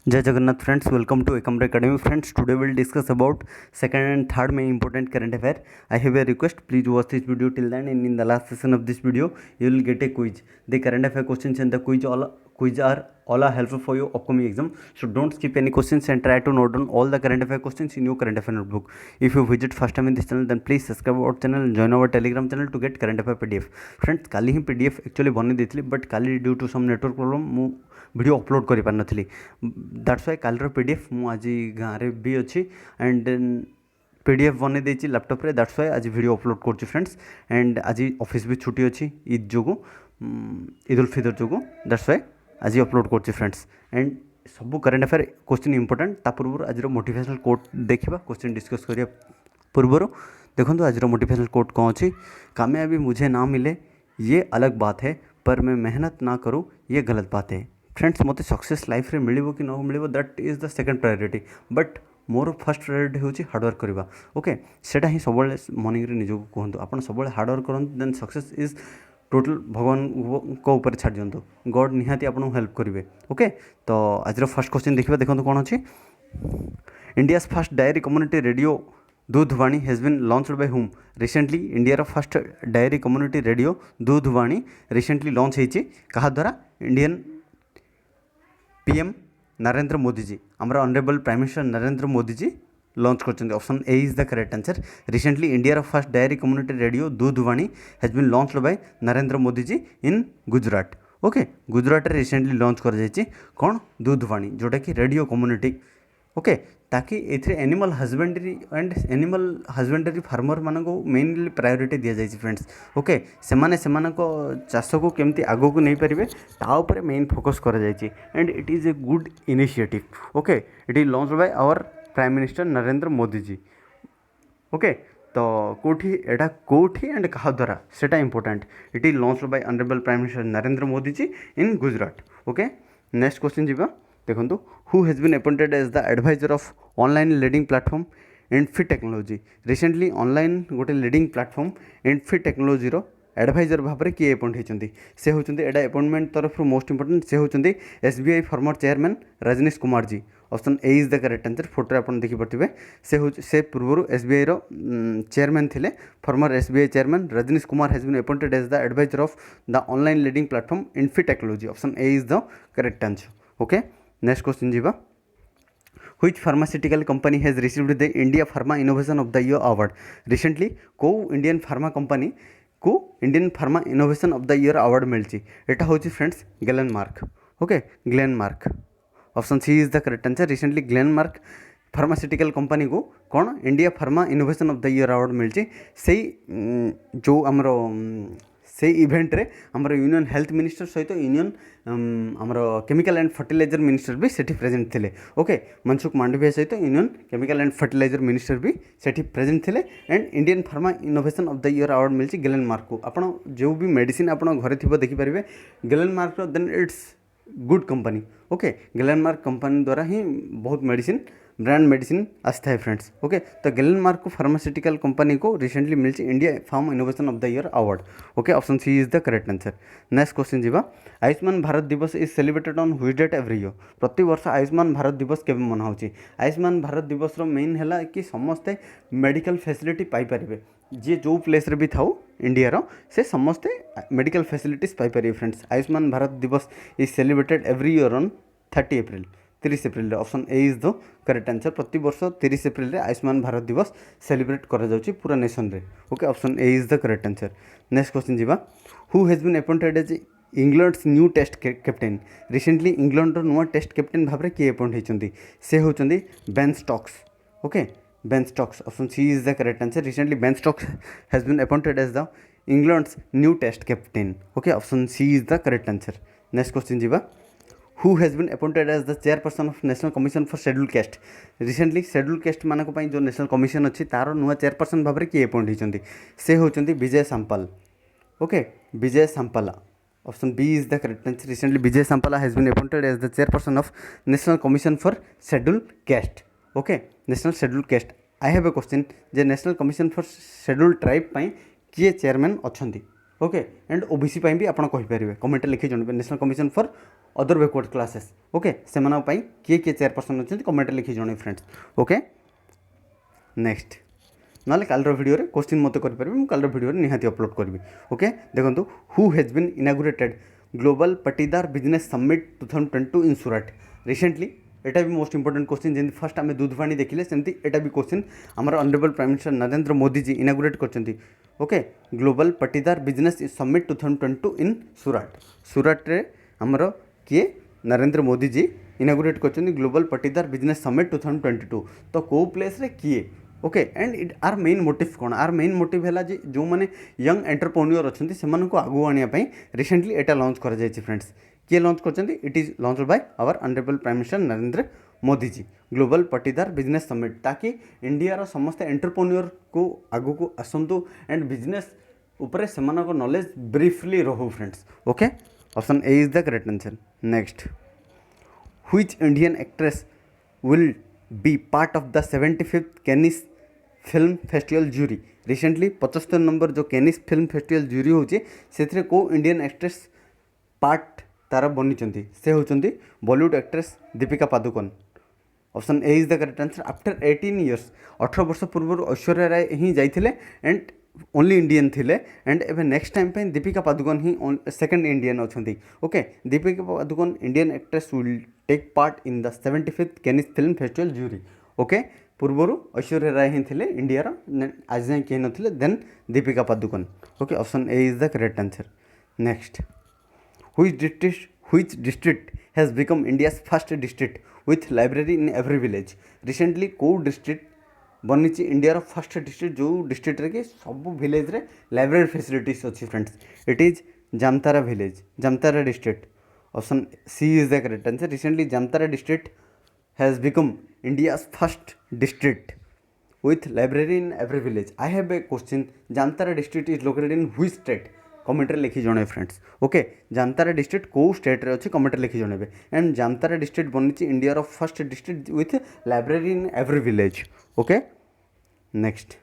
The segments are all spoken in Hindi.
जय Jagannath friends, welcome to Ekambar academy friends. Today we'll discuss about second and third main important current affair. I have a request, please watch this video till then, and in the last session of this video you will get a quiz. The current affair questions and the quiz are all are helpful for your upcoming exam, so don't skip any questions and try to note down all the current affair questions in your current affair notebook. If you visit first time in this channel, then please subscribe our channel and join our telegram channel to get current affair pdf. Friends, काली ही pdf एक्चुअली बनी देती, बट काली due to some network problem मु वीडियो अपलोड कर पार नी. दैट्स वाई कालर पीडीएफ मु आज गाँव में भी अच्छी एंड पीडीएफ बन देती लैपटॉप रे. दैट्स वाई आज वीडियो अपलोड कर फ्रेंड्स. एंड आज ऑफिस भी छुट्टी अच्छी ईद जो ईद उल फितर जो. दैट्स वाई आज अपलोड कर फ्रेंड्स. एंड सब करेन्ट अफेयर क्वेश्चन इंपोर्टेंट. ता पूर्व आज मोटिवेशनल कोट देखा, क्वेश्चन डिस्कस करिया पूर्व देखो आज मोटिवेशनल कोट कौन अच्छी. कामयाबी मुझे ना मिले ये अलग बात है, पर मैं मेहनत ना करूँ ये गलत बात है. फ्रेंड्स, मत सक्सेस लाइफ रे मिलिबो कि न मिलिबो that is the second priority, but मोर फर्स्ट प्रायोरिटी होची हार्डवर्क करवा. ओके, सेटा ही सब मन निजको कहतु. आप सब हार्डवर्क करूँ, देन सक्सेस इज टोटल भगवान को ऊपर छाड़ दिंतु. गॉड निहाती आपको हेल्प करेंगे. ओके, तो आज फर्स्ट क्वेश्चन देखिए. देखो कौन अच्छी. India's first dairy community radio Doodhvani has been launched by whom. Recently India first dairy community radio Doodhvani recently launch होती क्या द्वारा? इंडियन पीएम नरेंद्र मोदी जी, आमर honourable prime minister Narendra Modi ji launch कर. Option A is the correct answer. Recently India first dairy community radio Doodhvani has been launched by Narendra Modi ji in Gujarat. Okay, Gujarat रे रिसेंटली लॉन्च कर जाइए कौन? दूधवाणी, जोटा कि रेडियो कम्युनिटी. ओके, ताकि ए animal husbandry and animal husbandry farmer मान को मेनली प्रायोरीटी दि जाए फ्रेंड्स. ओके, से चाष को केमती आग को नहीं पारे ताऊपर मेन फोकस कर जाए. And it is a good initiative. Okay, it is launch by our prime minister Narendra Modi ji. Okay, तो कौटी एटा कौटी एंड क्या द्वारा सेटा इंपोर्टेंट. It is launch by honourable prime minister Narendra Modi ji in Gujarat. Okay, next question जी देखो. Who has been appointed as the advisor of online leading platform Infy technology. Recently online गोटे leading platform Infy technology advisor भाव में किए अपॉइंट होती. से होती एटा अपॉइंटमेंट तरफ मोस्ट इंपोर्टेंट. से होती SBI former chairman Rajnish Kumar ji. Option A is the correct answer. Photo आप देखिपे से पूर्व एसबीआई चेयरमैन थे. Former SBI chairman Rajnish Kumar has been appointed as the advisor of the online leading platform Infy technology. Option A is the correct answer. Okay, next question ji. Which pharmaceutical company has received the India Pharma Innovation of the Year award? Recently को इंडियन फार्मा कंपनी को Indian pharma innovation of the year award मिली. एटा हूँ friends Glenmark. Okay, Glenmark. Option C is the correct answer. Recently Glenmark pharmaceutical company को कौन India pharma innovation of the year award मिली. से जो आमर से इवेंट रे आमर यूनियन हेल्थ मिनिस्टर सहित यूनियन आमर केमिकल एंड फर्टिलाइजर मिनिस्टर भी सेठी प्रेजेंट थे. ओके, मनसुख मांडविया सहित union chemical and fertiliser minister भी सेठी प्रेजेंट थे. And Indian pharma innovation of the year award मिली ग्लेनमार्क को. आपड़ जो भी मेडिसिन आप घरे थी देखिपारे Glenmark, then it's good company. Okay, Glenmark company द्वारा ही बहुत मेडिसिन ब्रांड मेडिसिन आस्था है फ्रेंड्स. ओके, तो ग्लेनमार्क को फार्मास्यूटिकल कंपनी को रिसेंटली मिली India pharma innovation of the year award. Okay, option C is the correct answer. Next question जी. Ayushman Bharat Diwas is celebrated on which date every year. प्रति वर्ष आयुष्मान भारत दिवस केबे मना होची? आयुष्मान भारत दिवस मेन है कि समस्ते मेडिकल फैसिलिटी पाइपर. जी जो प्लेस रे भी था इंडिया रो से समस्ते मेडिकल फैसिलिटीज पाइपर friends. Ayushman Bharat Diwas is celebrated every year on 30 April. 30 April. Option A is the correct answer. प्रति वर्ष 30 एप्रिल रे आयुष्मान भारत दिवस सेलिब्रेट करा जाउची पूरा नेशन रे. Okay, option A is the correct answer. Next question ji. Who has been appointed as England's new test captain. Recently England नुआ टेस्ट कैप्टेन भाव में किए अपॉइंट होती. से होती Ben Stokes. Okay, Ben Stokes. Option C is the correct answer. Recently Ben Stokes has been appointed as the England's new test captain. Okay, option C is the correct answer. Next question ji. Who has been appointed as the chairperson of national commission for scheduled caste. Recently scheduled caste मान जो नेशनल कमिशन अच्छी तार नुआ चेयरपर्सन भाव में किए अपॉइंट होती. से होती Vijay Sampla. Okay, Vijay Sampla. Option B is the correct answer. Recently Vijay Sampla has been appointed as the chairperson of national commission for scheduled caste. Okay, national scheduled caste. I have a question जे national commission for scheduled tribe किए चेयरमैन अच्छा. ओके, एंड ओबीसी भी आप कहींपारे कमेंट लिखी जानवे. National commission for other backward classes okay से किए किए चेयरपर्सन अच्छे कमेंट लिखी जन फ्रेंड्स ओके नेक्स्ट ना कल भिडियो क्वेश्चन मत करें कल भिडियो निहाती अपलोड करी ओके देखो who has been inaugurated global Patidar business summit 2022 in Surat recently एटा भी मोस्ट इंपोर्टेंट क्वेश्चन जमी फर्स्ट आम दूधपाणी देखिले सेमती एटा भी क्वेश्चन आमर honourable prime minister Narendra Modi ji inaugurate करछंती okay global Patidar business summit 2022 in Surat Surat रे आमर किए नरेंद्र मोदी जी इनागुरेट करछंती ग्लोबल पटीदार बिजनेस समिट 2022 तो को प्लेस रे किए okay and it are main motive कौन आर मेन मोटिव है जो मैंने यंग एंटरप्रेन्योर अच्छा से आगू आने रिसेंटली एटा लॉन्च कर फ्रेंड्स किए लॉन्च कर it is launch by our honourable prime minister Narendra Modi ji global Patidar business summit ताकि इंडिया रो समस्त एंटरप्रेन्योर को आगू को आसतु एंड बिजनेस उपरे से नॉलेज ब्रीफली रहू friends okay option A is the correct answer next which Indian actress will be part of the 75th Cannes film festival jury recently 75 number जो कैनिस फिल्म फेस्टिवल जूरी होची से को इंडियन एक्ट्रेस पार्ट तार बनी से होती Bollywood actress Deepika Padukone option A is the correct answer after 18 years 18 वर्ष पूर्व ऐश्वर्या राय ही जाइए एंड ओनली इंडियन थिले एंड एवं नेक्स्ट टाइम पे दीपिका पादुकोण ही सेकंड इंडियन अच्छा okay Deepika Padukone Indian actress will take part in the 75th Cannes film festival jury okay पूर्वर ऐश्वर्या राय ही थे इंडिया आज जाए कहीं नथिले then Deepika Padukone okay option A is the correct answer next which district has become India's first district with library in every village recently को district बनी इंडिया फर्स्ट डिस्ट्रिक्ट जो डिस्ट्रिक्ट रे कि सब विलेज रे लाइब्रेरी फैसिलिटीज अच्छी friends it is Jamtara village Jamtara district option C is the correct answer recently Jamtara district has become India's first district with library in every village. I have a question. Jamtara district is located in which state? Comment रे लिखी जणे फ्रेंड्स ओके जामतारा डिस्ट्रिक्ट को स्टेट रे अच्छे कमेंट रे लिखी जणेबे एंड जामतारा डिस्ट्रिक्ट बनी इंडिया रो first district with library in every village okay next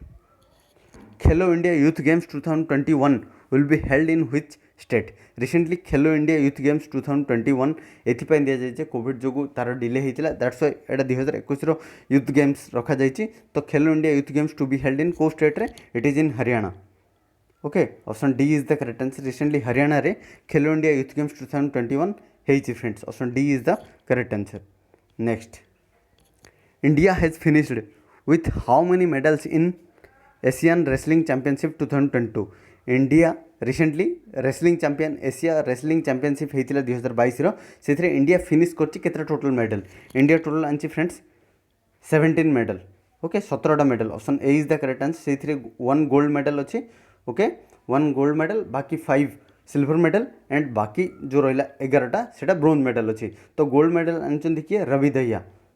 Khelo India youth games 2021 will be held in which state recently Khelo India youth games 2021 एथि दि जाइए कोविड जो तार डिले होता that's why Etah 2021 youth games रखा जाइए तो Khelo India youth games to be held in को स्टेट रे it is in Haryana okay option D is the correct answer recently Haryana रे खेलो इंडिया यूथ गेम्स 2021 है friends option D is the correct answer next India has finished with how many medals in Asian Wrestling Championship 2022 India recently wrestling champion Asia wrestling championship होता 2022 से इंडिया फिनिश कर टोटल मेडल इंडिया टोटल आनी फ्रेंड्स 17 मेडल ओके 17टा medal option A is the correct answer से 1 गोल्ड मेडल अच्छे ओके 1 गोल्ड मेडल बाकी 5 सिल्वर मेडल एंड बाकी जो रहा 11टा से ब्रोंज मेडल अच्छे तो गोल्ड मेडल आनी किए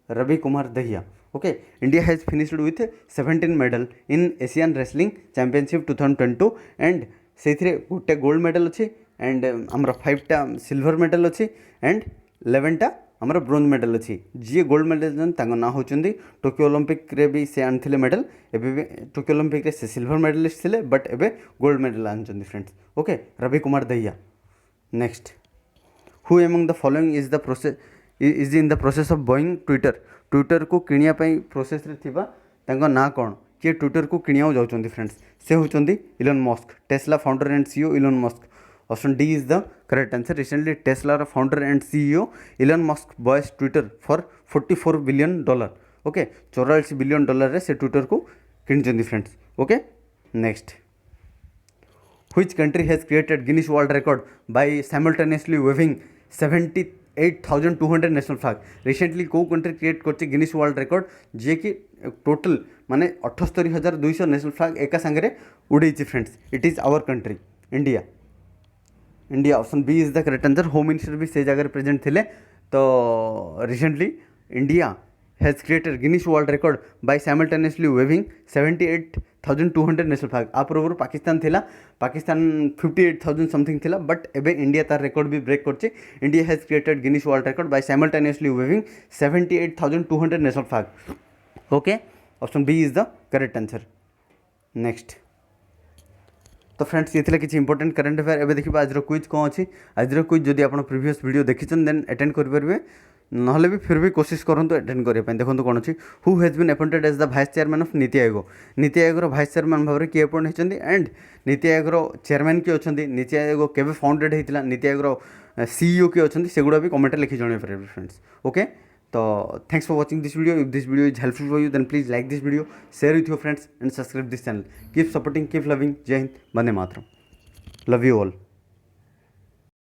Ravi Kumar Dahiya okay India has finished with 17 medal in Asian wrestling championship 2022 and से गोटे गोल्ड मेडल अच्छे एंड आमर 5टा सिल्वर मेडल अच्छे एंड 11टा आमर ब्रोंज मेडल अच्छी जी गोल्ड मेडल ना होती टोक्यो ओलंपिक रे भी से आनी मेडल एवं टोक्यो ओलंपिक रे से सिल्वर मेडलिस्ट थे बट एवं गोल्ड मेडल आनी friends okay Ravi Kumar Dahiya next who among the following is the process is in the process of buying Twitter को किणापी प्रोसेस ना कौन किए ट्विटर को किणा जाऊँच फ्रेंड्स से होती Elon Musk Tesla founder and CEO Elon Musk option D is the correct answer recently Tesla founder and CEO Elon Musk buys Twitter for $44 billion okay $44 billion से ट्विटर को किणी friends okay next which country has created Guinness world record by simultaneously waving 78,200 national flag recently को कंट्री क्रिएट करছে गिनीज वर्ल्ड रिकॉर्ड जी कि टोटल माने 78,200 नेशनल फ्लैग एका संगे उड़े friends it is our country India India option B is the correct answer home minister भी से जगह प्रेजेंट थे तो recently India has created Guinness world record by simultaneously waving 78,200 national flag आ पूर्व पाकिस्तान थिला पाकिस्तान 58,000 समथिंग थिला बट एबे इंडिया तार रिकॉर्ड भी ब्रेक करছে India has created Guinness world record by simultaneously waving 78,200 national flag okay option B is the correct answer next तो फ्रेंड्स ये किसी इंपोर्टेंट करंट अफेयर एवं देखिए आज क्विज कौन अच्छी आज क्विज जदि आप प्रीवियस वीडियो देखी देन अटेंड करेंगे ना भी फिर भी कोशिश करूँ अटेंड करने देखो कौन अच्छी who has been appointed as the vice chairman of NITI Aayog vice chairman भाव में किए अपॉइंट होती एंड नीति आयोग चेयरमैन किए अच्छा नीति आयोग केवे फाउंडेड होता नीति आयोग सीईओ किए अच्छा से गुड़ा भी कमेंट लिखी जन पारे फ्रेंड्स ओके। तो thanks for watching this video if this video is helpful for you then please like this video share with your friends and subscribe this channel keep supporting keep loving जय हिंद वंदे मातरम लव यू ऑल।